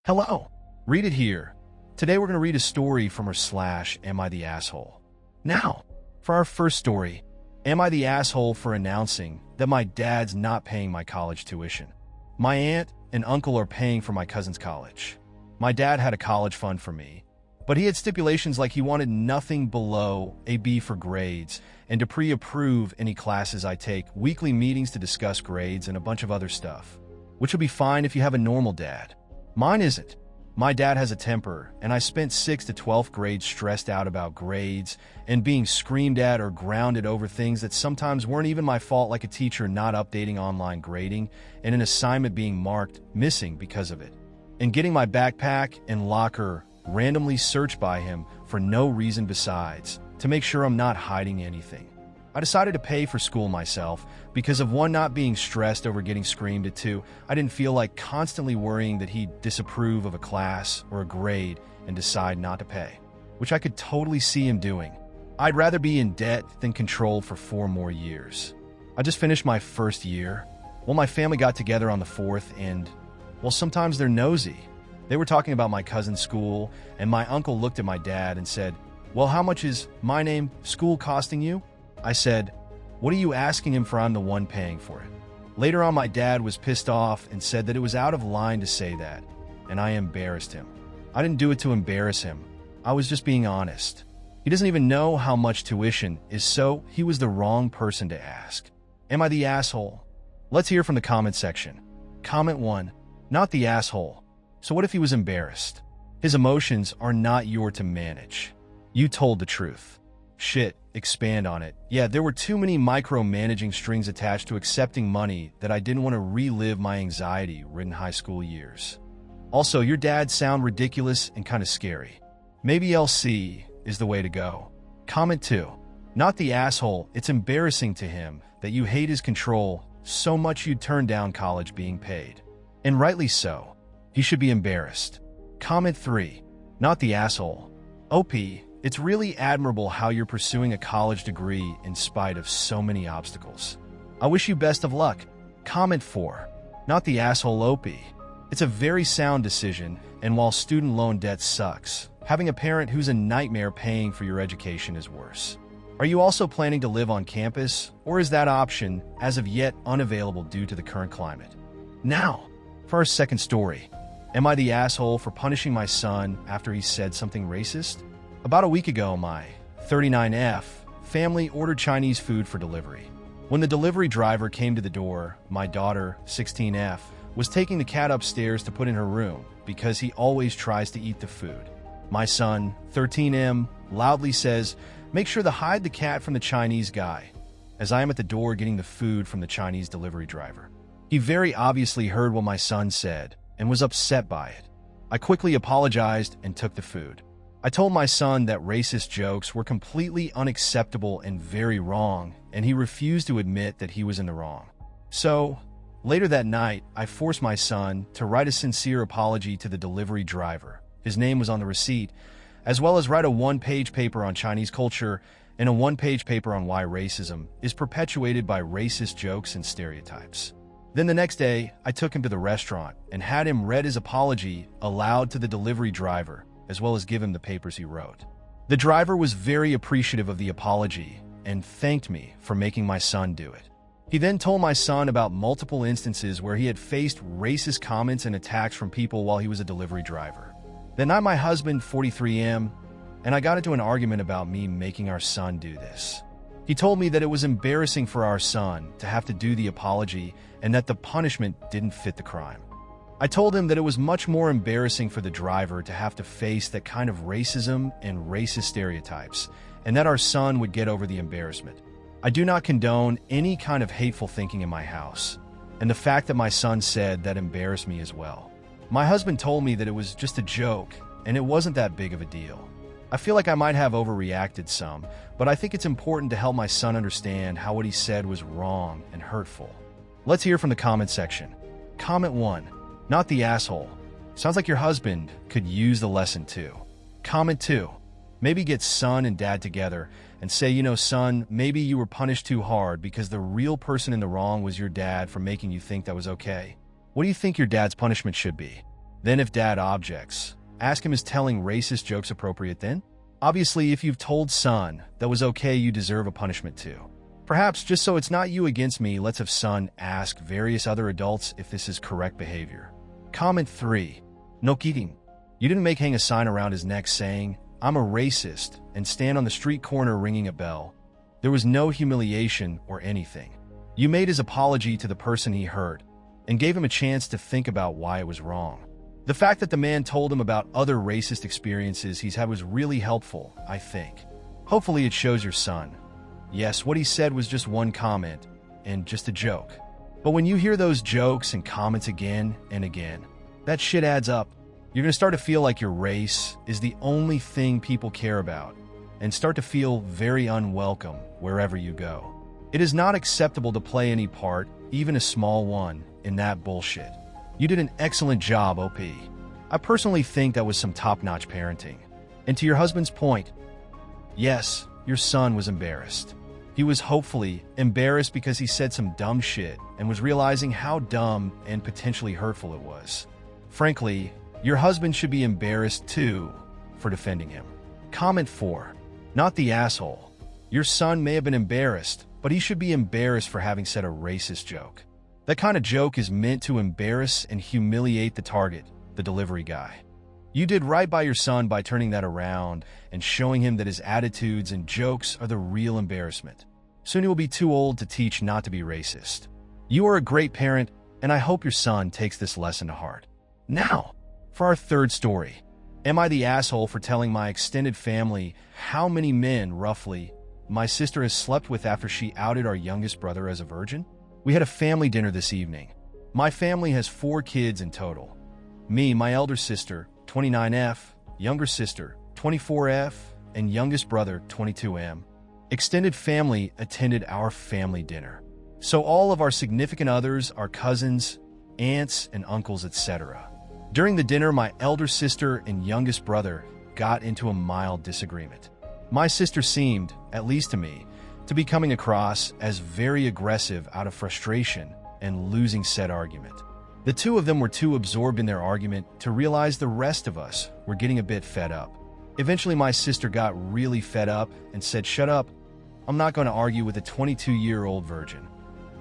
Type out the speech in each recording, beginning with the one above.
Hello, read it here. Today we're going to read a story from /Am I the Asshole? Now, for our first story, Am I the asshole for announcing that my dad's not paying my college tuition? My aunt and uncle are paying for my cousin's college. My dad had a college fund for me, but he had stipulations like he wanted nothing below a B for grades and to pre-approve any classes I take, weekly meetings to discuss grades, and a bunch of other stuff, which would be fine if you have a normal dad. Mine isn't. My dad has a temper, and I spent 6th to 12th grade stressed out about grades and being screamed at or grounded over things that sometimes weren't even my fault, like a teacher not updating online grading and an assignment being marked missing because of it, and getting my backpack and locker randomly searched by him for no reason besides to make sure I'm not hiding anything. I decided to pay for school myself because of 1, not being stressed over getting screamed at, 2, I didn't feel like constantly worrying that he'd disapprove of a class or a grade and decide not to pay, which I could totally see him doing. I'd rather be in debt than controlled for 4 more years. I just finished my first year. Well, my family got together on the 4th and, well, sometimes they're nosy. They were talking about my cousin's school, and my uncle looked at my dad and said, "Well, how much is my name school costing you?" I said, "What are you asking him for? I'm the one paying for it." Later on, my dad was pissed off and said that it was out of line to say that, and I embarrassed him. I didn't do it to embarrass him. I was just being honest. He doesn't even know how much tuition is, so he was the wrong person to ask. Am I the asshole? Let's hear from the comment section. Comment 1, not the asshole. So what if he was embarrassed? His emotions are not yours to manage. You told the truth. Shit, expand on it. Yeah, there were too many micromanaging strings attached to accepting money that I didn't want to relive my anxiety-ridden high school years. Also, your dad sound ridiculous and kind of scary. Maybe LC is the way to go. Comment 2, not the asshole. It's embarrassing to him that you hate his control so much you'd turn down college being paid. And rightly so. He should be embarrassed. Comment 3, not the asshole. OP, it's really admirable how you're pursuing a college degree in spite of so many obstacles. I wish you best of luck. Comment 4, not the asshole. OP, it's a very sound decision, and while student loan debt sucks, having a parent who's a nightmare paying for your education is worse. Are you also planning to live on campus, or is that option as of yet unavailable due to the current climate? Now, for our second story. Am I the asshole for punishing my son after he said something racist? About a week ago, my 39F family ordered Chinese food for delivery. When the delivery driver came to the door, my daughter, 16F, was taking the cat upstairs to put in her room because he always tries to eat the food. My son, 13M, loudly says, "Make sure to hide the cat from the Chinese guy," as I am at the door getting the food from the Chinese delivery driver. He very obviously heard what my son said and was upset by it. I quickly apologized and took the food. I told my son that racist jokes were completely unacceptable and very wrong, and he refused to admit that he was in the wrong. So, later that night, I forced my son to write a sincere apology to the delivery driver. His name was on the receipt, as well as write a 1-page paper on Chinese culture and a 1-page paper on why racism is perpetuated by racist jokes and stereotypes. Then the next day, I took him to the restaurant and had him read his apology aloud to the delivery driver, as well as give him the papers he wrote. The driver was very appreciative of the apology and thanked me for making my son do it. He then told my son about multiple instances where he had faced racist comments and attacks from people while he was a delivery driver. Then I, my husband, 43M, and I got into an argument about me making our son do this. He told me that it was embarrassing for our son to have to do the apology and that the punishment didn't fit the crime. I told him that it was much more embarrassing for the driver to have to face that kind of racism and racist stereotypes, and that our son would get over the embarrassment. I do not condone any kind of hateful thinking in my house, and the fact that my son said that embarrassed me as well. My husband told me that it was just a joke, and it wasn't that big of a deal. I feel like I might have overreacted some, but I think it's important to help my son understand how what he said was wrong and hurtful. Let's hear from the comment section. Comment 1, not the asshole. Sounds like your husband could use the lesson too. Comment 2, maybe get son and dad together and say, son, maybe you were punished too hard because the real person in the wrong was your dad for making you think that was okay. What do you think your dad's punishment should be? Then if dad objects, ask him, is telling racist jokes appropriate then? Obviously, if you've told son that was okay, you deserve a punishment too. Perhaps just so it's not you against me, let's have son ask various other adults if this is correct behavior. Comment 3. No kidding. You didn't make hang a sign around his neck saying, "I'm a racist," and stand on the street corner ringing a bell. There was no humiliation or anything. You made his apology to the person he hurt and gave him a chance to think about why it was wrong. The fact that the man told him about other racist experiences he's had was really helpful, I think. Hopefully it shows your son. Yes, what he said was just one comment and just a joke. But when you hear those jokes and comments again and again, that shit adds up. You're going to start to feel like your race is the only thing people care about and start to feel very unwelcome wherever you go. It is not acceptable to play any part, even a small one, in that bullshit. You did an excellent job, OP. I personally think that was some top-notch parenting. And to your husband's point, yes, your son was embarrassed. He was hopefully embarrassed because he said some dumb shit and was realizing how dumb and potentially hurtful it was. Frankly, your husband should be embarrassed too for defending him. Comment 4. Not the asshole. Your son may have been embarrassed, but he should be embarrassed for having said a racist joke. That kind of joke is meant to embarrass and humiliate the target, the delivery guy. You did right by your son by turning that around and showing him that his attitudes and jokes are the real embarrassment. Soon he will be too old to teach not to be racist. You are a great parent, and I hope your son takes this lesson to heart. Now, for our third story. Am I the asshole for telling my extended family how many men, roughly, my sister has slept with after she outed our youngest brother as a virgin? We had a family dinner this evening. My family has 4 kids in total. Me, my elder sister, 29F, younger sister, 24F, and youngest brother, 22M. Extended family attended our family dinner. So all of our significant others, our cousins, aunts, and uncles, etc. During the dinner, my elder sister and youngest brother got into a mild disagreement. My sister seemed, at least to me, to be coming across as very aggressive out of frustration and losing said argument. The two of them were too absorbed in their argument to realize the rest of us were getting a bit fed up. Eventually, my sister got really fed up and said, "Shut up, I'm not going to argue with a 22-year-old virgin."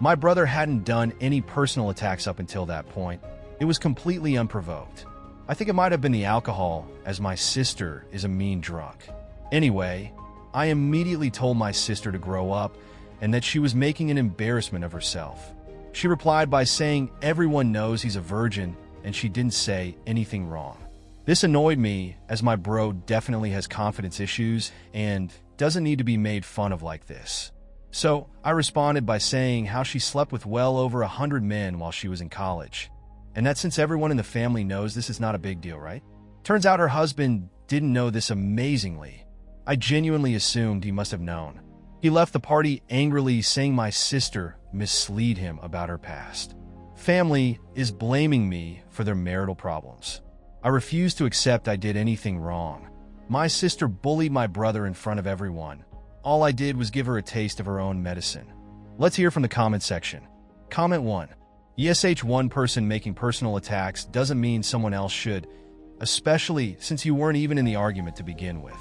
My brother hadn't done any personal attacks up until that point. It was completely unprovoked. I think it might have been the alcohol, as my sister is a mean drunk. Anyway, I immediately told my sister to grow up and that she was making an embarrassment of herself. She replied by saying everyone knows he's a virgin and she didn't say anything wrong. This annoyed me, as my bro definitely has confidence issues and doesn't need to be made fun of like this. So I responded by saying how she slept with well over 100 men while she was in college, and that since everyone in the family knows this is not a big deal, right? Turns out her husband didn't know this amazingly. I genuinely assumed he must have known. He left the party angrily, saying my sister misled him about her past. Family is blaming me for their marital problems. I refuse to accept I did anything wrong. My sister bullied my brother in front of everyone. All I did was give her a taste of her own medicine. Let's hear from the comment section. Comment 1. Yes, one person making personal attacks doesn't mean someone else should, especially since you weren't even in the argument to begin with.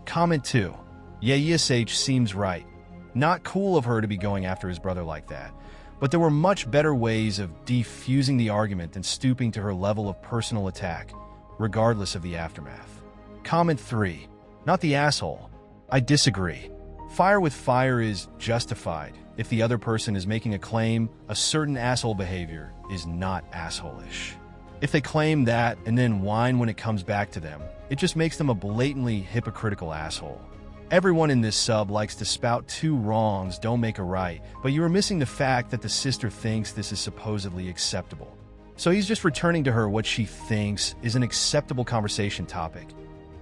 Comment 2. Yeah, ESH seems right. Not cool of her to be going after his brother like that, but there were much better ways of defusing the argument than stooping to her level of personal attack, regardless of the aftermath. Comment 3. Not the asshole. I disagree. Fire with fire is justified if the other person is making a claim a certain asshole behavior is not asshole-ish. If they claim that and then whine when it comes back to them, it just makes them a blatantly hypocritical asshole. Everyone in this sub likes to spout two wrongs don't make a right, but you are missing the fact that the sister thinks this is supposedly acceptable. So he's just returning to her what she thinks is an acceptable conversation topic.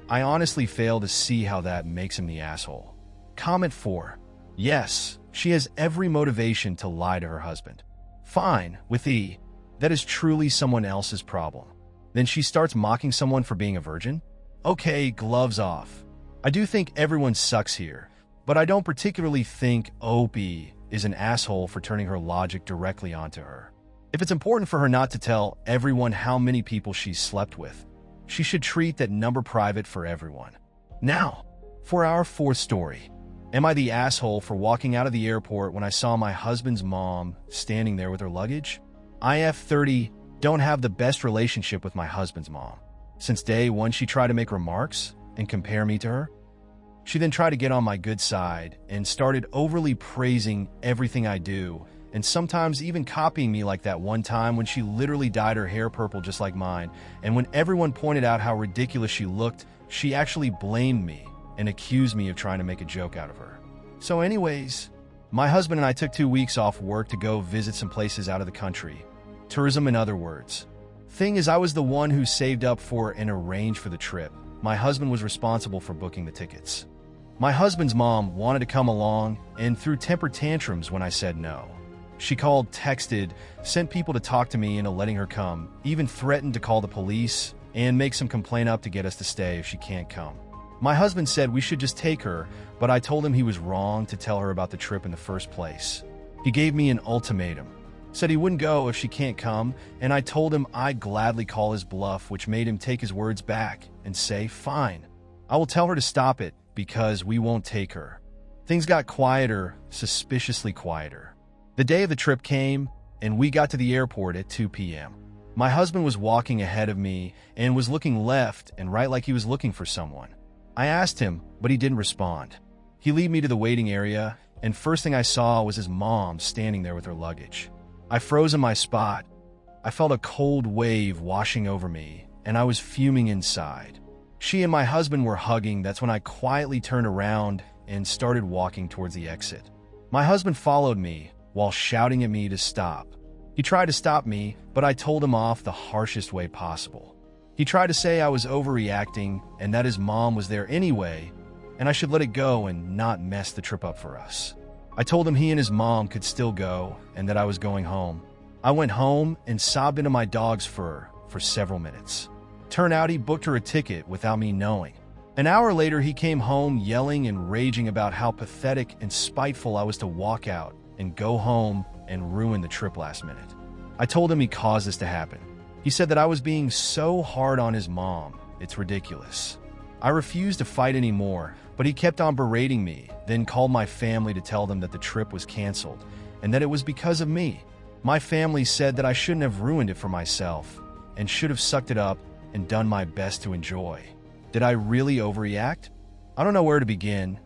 I honestly fail to see how that makes him the asshole. Comment 4. Yes, she has every motivation to lie to her husband. Fine, with E. That is truly someone else's problem. Then she starts mocking someone for being a virgin? Okay, gloves off. I do think everyone sucks here, but I don't particularly think OP is an asshole for turning her logic directly onto her. If it's important for her not to tell everyone how many people she's slept with, she should treat that number private for everyone. Now, for our fourth story. Am I the asshole for walking out of the airport when I saw my husband's mom standing there with her luggage? I, 30, don't have the best relationship with my husband's mom. Since day one, she tried to make remarks and compare me to her. She then tried to get on my good side and started overly praising everything I do, and sometimes even copying me, like that one time when she literally dyed her hair purple just like mine, and when everyone pointed out how ridiculous she looked, she actually blamed me and accused me of trying to make a joke out of her. So anyways, my husband and I took 2 weeks off work to go visit some places out of the country. Tourism, in other words. Thing is, I was the one who saved up for and arranged for the trip. My husband was responsible for booking the tickets. My husband's mom wanted to come along and threw temper tantrums when I said no. She called, texted, sent people to talk to me into letting her come, even threatened to call the police and make some complaint up to get us to stay if she can't come. My husband said we should just take her, but I told him he was wrong to tell her about the trip in the first place. He gave me an ultimatum, said he wouldn't go if she can't come, and I told him I'd gladly call his bluff, which made him take his words back and say, fine, I will tell her to stop it because we won't take her. Things got quieter, suspiciously quieter. The day of the trip came, and we got to the airport at 2 p.m. My husband was walking ahead of me and was looking left and right like he was looking for someone. I asked him, but he didn't respond. He led me to the waiting area, and first thing I saw was his mom standing there with her luggage. I froze in my spot. I felt a cold wave washing over me, and I was fuming inside. She and my husband were hugging. That's when I quietly turned around and started walking towards the exit. My husband followed me while shouting at me to stop. He tried to stop me, but I told him off the harshest way possible. He tried to say I was overreacting and that his mom was there anyway, and I should let it go and not mess the trip up for us. I told him he and his mom could still go and that I was going home. I went home and sobbed into my dog's fur for several minutes. Turned out he booked her a ticket without me knowing. An hour later, he came home yelling and raging about how pathetic and spiteful I was to walk out and go home and ruin the trip last minute. I told him he caused this to happen. He said that I was being so hard on his mom. It's ridiculous. I refused to fight anymore, but he kept on berating me, then called my family to tell them that the trip was canceled and that it was because of me. My family said that I shouldn't have ruined it for myself and should have sucked it up and done my best to enjoy. Did I really overreact? I don't know where to begin.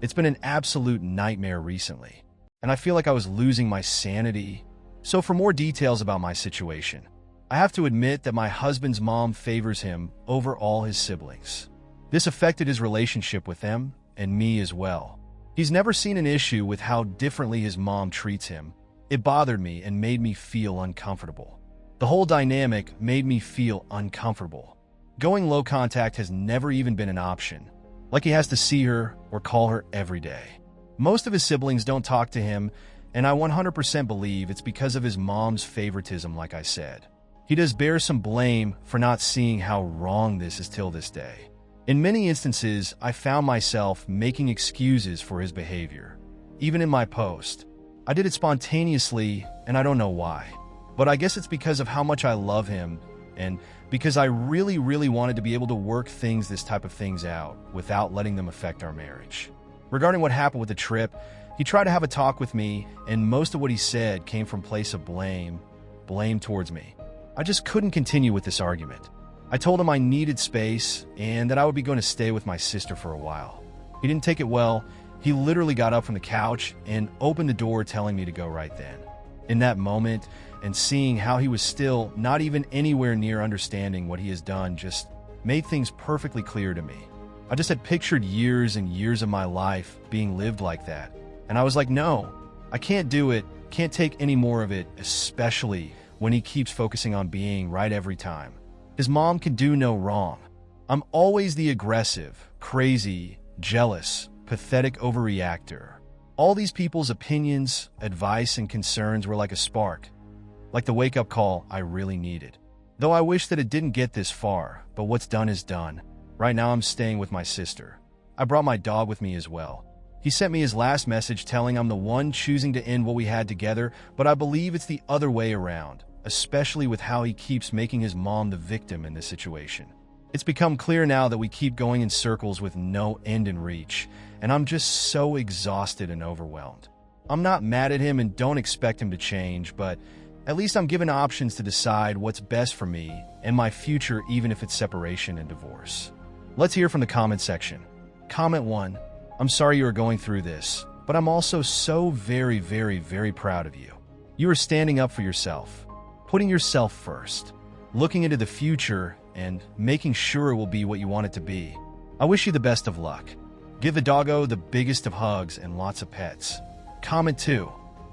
It's been an absolute nightmare recently, and I feel like I was losing my sanity. So for more details about my situation, I have to admit that my husband's mom favors him over all his siblings. This affected his relationship with them and me as well. He's never seen an issue with how differently his mom treats him. It bothered me and made me feel uncomfortable. The whole dynamic made me feel uncomfortable. Going low contact has never even been an option, like he has to see her or call her every day. Most of his siblings don't talk to him, and I 100% believe it's because of his mom's favoritism, like I said. He does bear some blame for not seeing how wrong this is till this day. In many instances, I found myself making excuses for his behavior. Even in my post, I did it spontaneously, and I don't know why. But I guess it's because of how much I love him, and because I really wanted to be able to work this type of things out without letting them affect our marriage. Regarding what happened with the trip, he tried to have a talk with me, and most of what he said came from a place of blame towards me. I just couldn't continue with this argument. I told him I needed space and that I would be going to stay with my sister for a while. He didn't take it well. He literally got up from the couch and opened the door, telling me to go right then. In that moment, and seeing how he was still not even anywhere near understanding what he has done just made things perfectly clear to me. I just had pictured years and years of my life being lived like that. And I was like, no, I can't do it, can't take any more of it, especially when he keeps focusing on being right every time. His mom can do no wrong. I'm always the aggressive, crazy, jealous, pathetic overreactor. All these people's opinions, advice, and concerns were like a spark, like the wake-up call I really needed. Though I wish that it didn't get this far, but what's done is done. Right now I'm staying with my sister. I brought my dog with me as well. He sent me his last message telling I'm the one choosing to end what we had together, but I believe it's the other way around, especially with how he keeps making his mom the victim in this situation. It's become clear now that we keep going in circles with no end in reach, and I'm just so exhausted and overwhelmed. I'm not mad at him and don't expect him to change, but at least I'm given options to decide what's best for me and my future, even if it's separation and divorce. Let's hear from the comment section. Comment 1. I'm sorry you are going through this, but I'm also so very, very, very proud of you. You are standing up for yourself, putting yourself first, looking into the future, and making sure it will be what you want it to be. I wish you the best of luck. Give the doggo the biggest of hugs and lots of pets. Comment 2.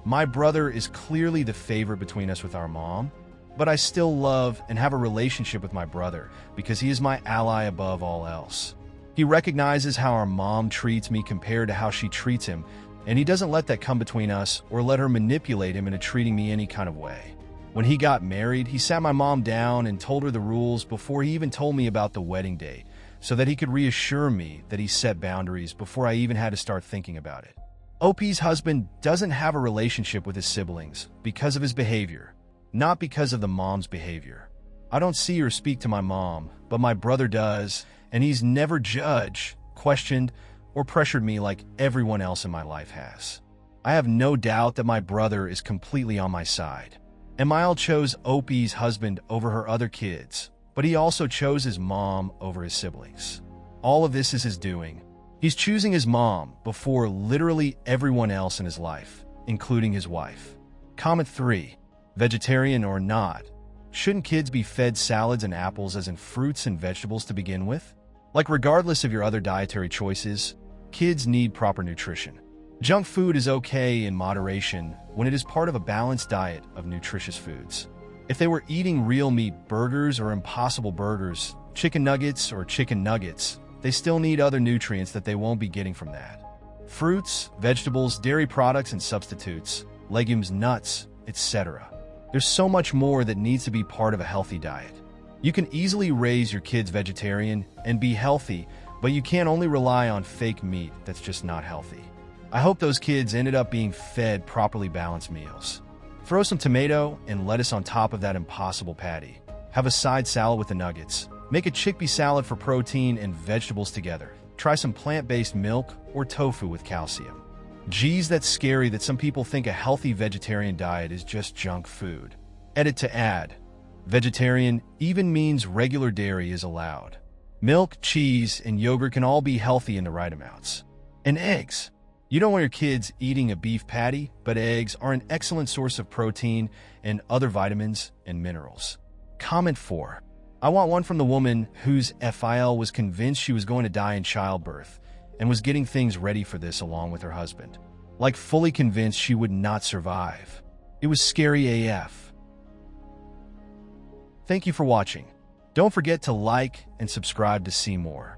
My brother is clearly the favorite between us with our mom, but I still love and have a relationship with my brother because he is my ally above all else. He recognizes how our mom treats me compared to how she treats him, and he doesn't let that come between us or let her manipulate him into treating me any kind of way. When he got married, he sat my mom down and told her the rules before he even told me about the wedding date, so that he could reassure me that he set boundaries before I even had to start thinking about it. OP's husband doesn't have a relationship with his siblings because of his behavior, not because of the mom's behavior. I don't see or speak to my mom, but my brother does, and he's never judged, questioned, or pressured me like everyone else in my life has. I have no doubt that my brother is completely on my side. Emile chose OP's husband over her other kids, but he also chose his mom over his siblings. All of this is his doing. He's choosing his mom before literally everyone else in his life, including his wife. Comment 3. Vegetarian or not, shouldn't kids be fed salads and apples as in fruits and vegetables to begin with? Like, regardless of your other dietary choices, kids need proper nutrition. Junk food is okay in moderation when it is part of a balanced diet of nutritious foods. If they were eating real meat burgers or Impossible Burgers, chicken nuggets or chicken nuggets, they still need other nutrients that they won't be getting from that. Fruits, vegetables, dairy products and substitutes, legumes, nuts, etc. There's so much more that needs to be part of a healthy diet. You can easily raise your kids vegetarian and be healthy, but you can't only rely on fake meat that's just not healthy. I hope those kids ended up being fed properly balanced meals. Throw some tomato and lettuce on top of that Impossible patty. Have a side salad with the nuggets. Make a chickpea salad for protein and vegetables together. Try some plant-based milk or tofu with calcium. Geez, that's scary that some people think a healthy vegetarian diet is just junk food. Edit to add. Vegetarian even means regular dairy is allowed. Milk, cheese, and yogurt can all be healthy in the right amounts. And eggs. You don't want your kids eating a beef patty, but eggs are an excellent source of protein and other vitamins and minerals. Comment 4. I want one from the woman whose FIL was convinced she was going to die in childbirth and was getting things ready for this along with her husband. Like, fully convinced she would not survive. It was scary AF. Thank you for watching. Don't forget to like and subscribe to see more.